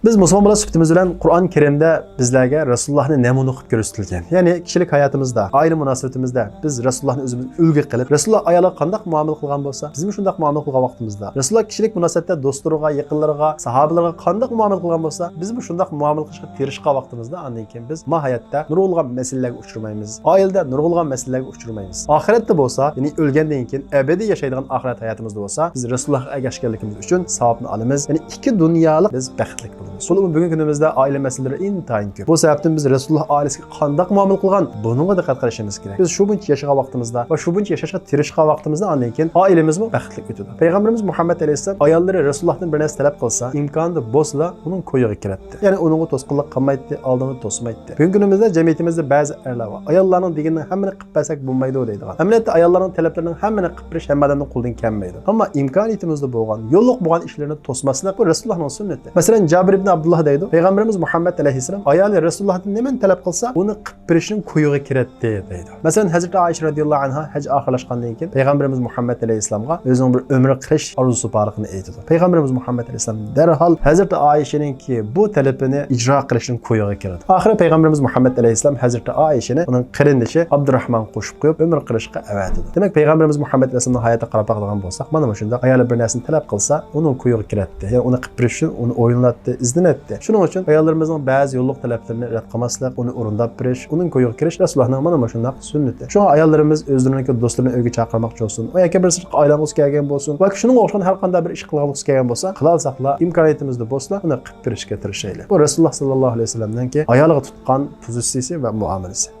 Biz musulmon bola sifatimiz bilan Qur'on Karimda bizlarga Rasulullohni namuna qilib ko'rsatilgan. Ya'ni kishilik hayotimizda, oila munosabatimizda biz Rasulullohni o'zimiz ulgu qilib, Rasululloh ayolga qanday muomala qilgan bo'lsa, biz ham shunday muomala qilgan vaqtimizda, Rasululloh kishilik munosabatda do'stlariga, yaqinlariga, sahobalarga qanday muomala qilgan bo'lsa, biz ham shunday muomala qilishga tirishgan vaqtimizda, undan keyin biz hayotda nurg'ulg'an masalalarga uchramaymiz. Oilada nurg'ulg'an masalalarga uchramaymiz. Oxiratda bo'lsa, ya'ni o'lgandan keyin abadiy yashaydigan oxirat hayotimizda bo'lsa, biz Rasulullohga ergashganligimiz uchun savobni olamiz. Ya'ni ikki dunyolik biz baxtli bo'lamiz. Buning bugungi kunimizda oila masalalari intayin ko'p. Bu sababdan biz Rasululloh oilasiga qanday muomala qilgan, bunga diqqat qilishimiz kerak. Biz shu buncha yashagan vaqtimizda va shu buncha yashashga tirishgan vaqtimizda undan keyin oilamizmi baxtli o'tadi. Payg'ambarimiz Muhammad alayhisalom ayollari Rasulullohdan bir narsa talab qilsa, imkonida bo'lsa, uning qo'yiga kiradi. Ya'ni uningga to'sqinlik qilmaydi, oldini to'smaydi. Bugungi kunimizda jamiyatimizda ba'zi erlar bor. Ayollarning deganini hammani qilib bersak bo'lmaydi deydigan. Amaliyotda ayollarning talablarining hammani qilib berish hammadan qo'ldan kelmaydi. Ammo imkoniyatimizda bo'lgan, yo'lliq bo'lgan ishlarni to'smaslik bu Rasulullohning sunnati. Masalan, Jabir ibn Abdullah deydi. Payg'ambarimiz Muhammad alayhisalom ayoli Rasulullohdan nimani talab qilsa, uni qilib berishning qo'yiga kiradi deydi. Masalan, Hazrat Aisha radhiyallohu anha haj oxirlashgandan keyin Payg'ambarimiz Muhammad alayhisalomga o'zining bir umr qilish orzusi borligini aytdi. Payg'ambarimiz Muhammad alayhisalom darhol Hazrat Aishaninki bu talabini ijro qilishning qo'yiga kirdi. Oxiri Payg'ambarimiz Muhammad alayhisalom Hazrat Aishani uning qarindishi Abdurrahmon qo'shib qo'yib umr qilishga avatdi. Demak, Payg'ambarimiz Muhammad alayhisalomning hayotida qarab baqadigan bo'lsak, mana shunda ayoli bir narsani talab qilsa, uning qo'yiga kiradi. Ya'ni uni qilib berish uchun uni o'yinlatdi, izlanatdi. Shuning uchun ayollarimizning ba'zi yo'lliq talablarini rad qilmaslik, uni o'rindab berish, uning qo'yiga kirish Rasulullohning mana shunday sunnati. Shu ayollarimiz o'zlarini do'stlarini uyga chaqirmoqchi bo'lsin, va yoki bir sirtqi oilamiz kelgan bo'lsin, va shuning o'xshagan har qanday bir ish qilganimiz kelgan bo'lsa, qilalsaqlar, imkoniyatimizda bo'lsa, uni qilib berishga tirishaylik. Bu Rasululloh sallallohu alayhi vasallamdan ayolga tutgan pozitsiyasi va muomalasi.